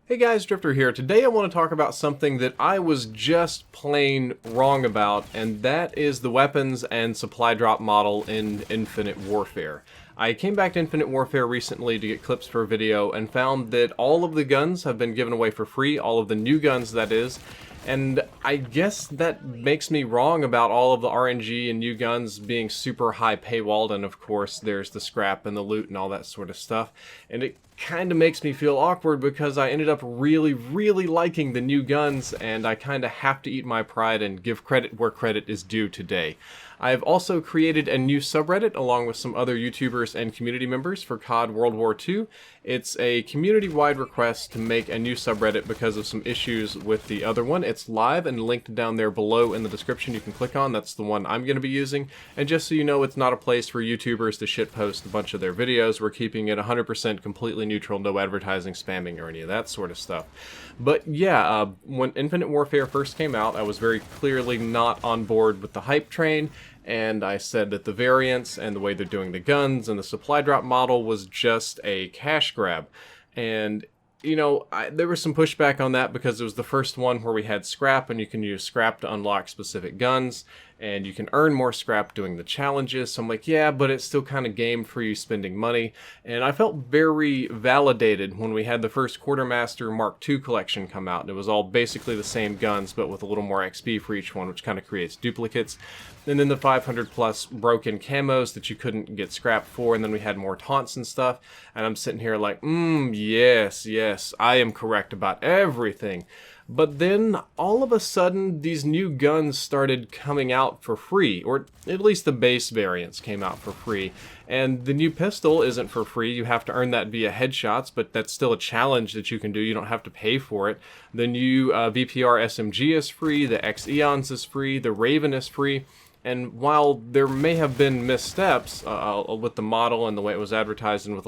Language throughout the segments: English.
Hey guys, Drifter here. Today I want to talk about something that I was just plain wrong about, and that is the weapons and supply drop model in Infinite Warfare. I came back to Infinite Warfare recently to get clips for a video and found that all of the guns have been given away for free, all of the new guns that is, and I guess that makes me wrong about all of the RNG and new guns being super high paywalled, and of course there's the scrap and the loot and all that sort of stuff. And it kind of makes me feel awkward because I ended up really liking the new guns, and I kind of have to eat my pride and give credit where credit is due today. I've also created a new subreddit along with some other YouTubers and community members for COD World War II. It's a community-wide request to make a new subreddit because of some issues with the other one. It's live and linked down there below in the description you can click on. That's the one I'm going to be using. And just so you know, it's not a place for YouTubers to shitpost a bunch of their videos. We're keeping it 100% completely neutral, no advertising, spamming, or any of that sort of stuff. But yeah, when Infinite Warfare first came out, I was very clearly not on board with the hype train, and I said that the variants and the way they're doing the guns and the supply drop model was just a cash grab. And you know, there was some pushback on that because it was the first one where we had scrap, and you can use scrap to unlock specific guns, and you can earn more scrap doing the challenges. So I'm like, yeah, but it's still kind of game for you spending money. And I felt very validated when we had the first Quartermaster Mark II collection come out. And it was all basically the same guns, but with a little more XP for each one, which kind of creates duplicates. And then the 500 plus broken camos that you couldn't get scrap for, and then we had more taunts and stuff. And I'm sitting here like, yes, I am correct about everything. But then, all of a sudden, these new guns started coming out for free, or at least the base variants came out for free. And the new pistol isn't for free. You have to earn that via headshots, but that's still a challenge that you can do. You don't have to pay for it. The new VPR SMG is free, the X-Eons is free, the Raven is free. And while there may have been missteps with the model and the way it was advertised, and with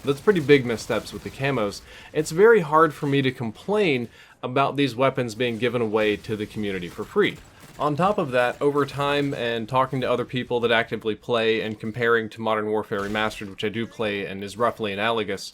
that's pretty big missteps with the camos, it's very hard for me to complain about these weapons being given away to the community for free. On top of that, over time and talking to other people that actively play and comparing to Modern Warfare Remastered, which I do play and is roughly analogous,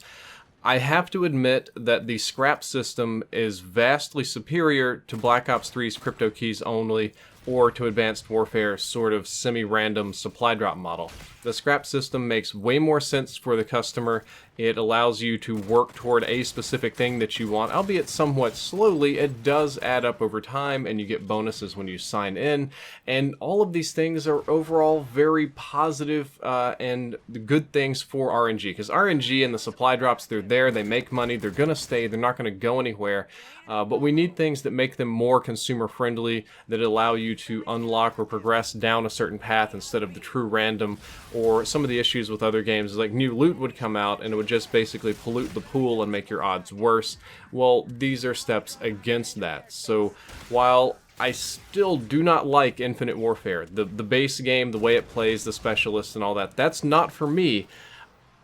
I have to admit that the scrap system is vastly superior to Black Ops 3's crypto keys only, or to Advanced Warfare's sort of semi-random supply drop model. The scrap system makes way more sense for the customer. It allows you to work toward a specific thing that you want, albeit somewhat slowly. It does add up over time, and you get bonuses when you sign in. And all of these things are overall very positive and good things for RNG. Because RNG and the supply drops, they're there, they make money, they're going to stay, they're not going to go anywhere. But we need things that make them more consumer friendly, that allow you to unlock or progress down a certain path instead of the true random, or some of the issues with other games is like new loot would come out and it would just basically pollute the pool and make your odds worse. Well, these are steps against that. So while I still do not like Infinite Warfare, the base game, the way it plays, the specialists and all that, that's not for me.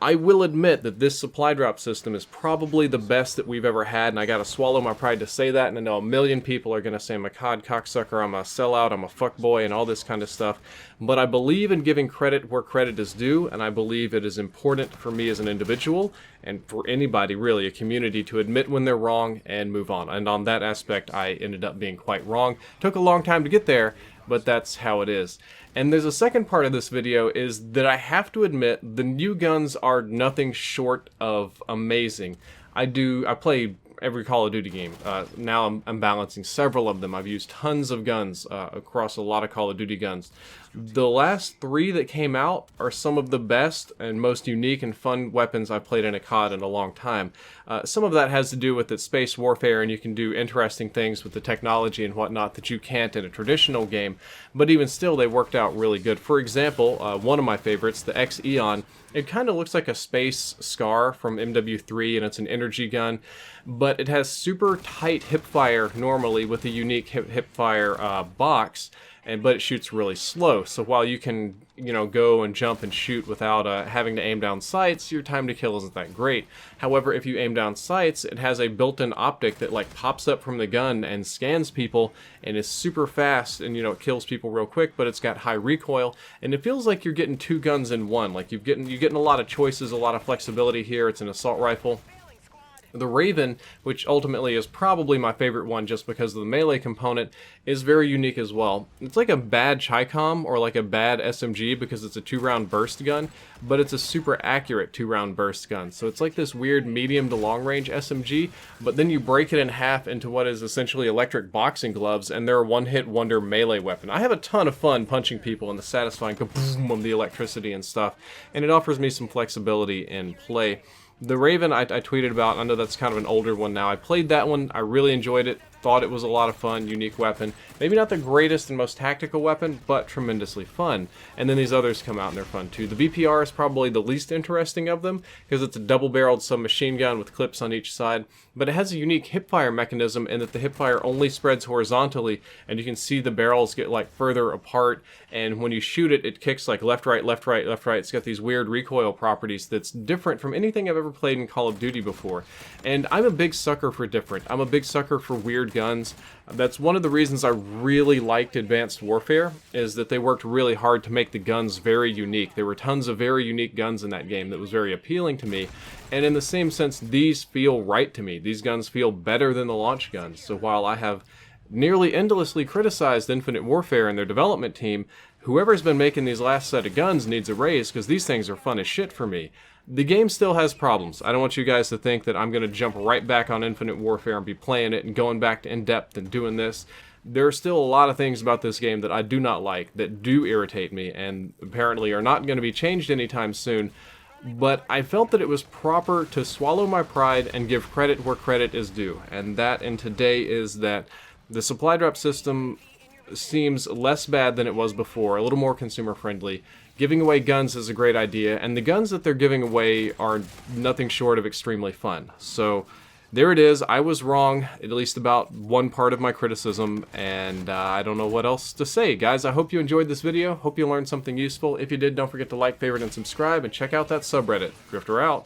I will admit that this supply drop system is probably the best that we've ever had, and I gotta swallow my pride to say that, and I know a million people are gonna say I'm a COD cocksucker, I'm a sellout, I'm a fuckboy, and all this kind of stuff, but I believe in giving credit where credit is due, and I believe it is important for me as an individual, and for anybody really, a community, to admit when they're wrong and move on. And on that aspect, I ended up being quite wrong. Took a long time to get there, but that's how it is. And there's a second part of this video is that I have to admit the new guns are nothing short of amazing. I play every Call of Duty game. Now I'm balancing several of them. I've used tons of guns across a lot of Call of Duty guns. The last 3 that came out are some of the best and most unique and fun weapons I've played in a COD in a long time. Some of that has to do with its space warfare, and you can do interesting things with the technology and whatnot that you can't in a traditional game, but even still they worked out really good. For example, one of my favorites, the X-Eon, it kind of looks like a space Scar from MW3, and it's an energy gun, but it has super tight hipfire normally with a unique hipfire box, but it shoots really slow. So while you can, go and jump and shoot without having to aim down sights, your time to kill isn't that great. However, if you aim down sights, it has a built-in optic that like pops up from the gun and scans people, and is super fast, and it kills people real quick, but it's got high recoil, and it feels like you're getting 2 guns in one. Like you're getting a lot of choices, a lot of flexibility here. It's an assault rifle. The Raven, which ultimately is probably my favorite one just because of the melee component, is very unique as well. It's like a bad Chicom or like a bad SMG because it's a 2-round burst gun, but it's a super accurate 2-round burst gun. So it's like this weird medium to long range SMG, but then you break it in half into what is essentially electric boxing gloves, and they're a one-hit wonder melee weapon. I have a ton of fun punching people in the satisfying kaboom of the electricity and stuff, and it offers me some flexibility in play. The Raven I tweeted about. I know that's kind of an older one now. I played that one. I really enjoyed it. Thought it was a lot of fun, unique weapon. Maybe not the greatest and most tactical weapon, but tremendously fun. And then these others come out and they're fun too. The BPR is probably the least interesting of them because it's a double-barreled submachine gun with clips on each side, but it has a unique hipfire mechanism in that the hipfire only spreads horizontally, and you can see the barrels get like further apart, and when you shoot it, it kicks like left, right, left, right, left, right. It's got these weird recoil properties that's different from anything I've ever played in Call of Duty before. And I'm a big sucker for different. I'm a big sucker for weird guns. That's one of the reasons I really liked Advanced Warfare, is that they worked really hard to make the guns very unique. There were tons of very unique guns in that game that was very appealing to me, and in the same sense, these feel right to me. These guns feel better than the launch guns. So while I have nearly endlessly criticized Infinite Warfare and their development team, whoever's been making these last set of guns needs a raise because these things are fun as shit for me. The game still has problems. I don't want you guys to think that I'm going to jump right back on Infinite Warfare and be playing it and going back to in-depth and doing this. There are still a lot of things about this game that I do not like, that do irritate me, and apparently are not going to be changed anytime soon. But I felt that it was proper to swallow my pride and give credit where credit is due. And that in today is that the supply drop system seems less bad than it was before, a little more consumer friendly. Giving away guns is a great idea, and the guns that they're giving away are nothing short of extremely fun. So there it is. I was wrong, at least about one part of my criticism, and I don't know what else to say. Guys, I hope you enjoyed this video. Hope you learned something useful. If you did, don't forget to like, favorite, and subscribe, and check out that subreddit. Drifter out.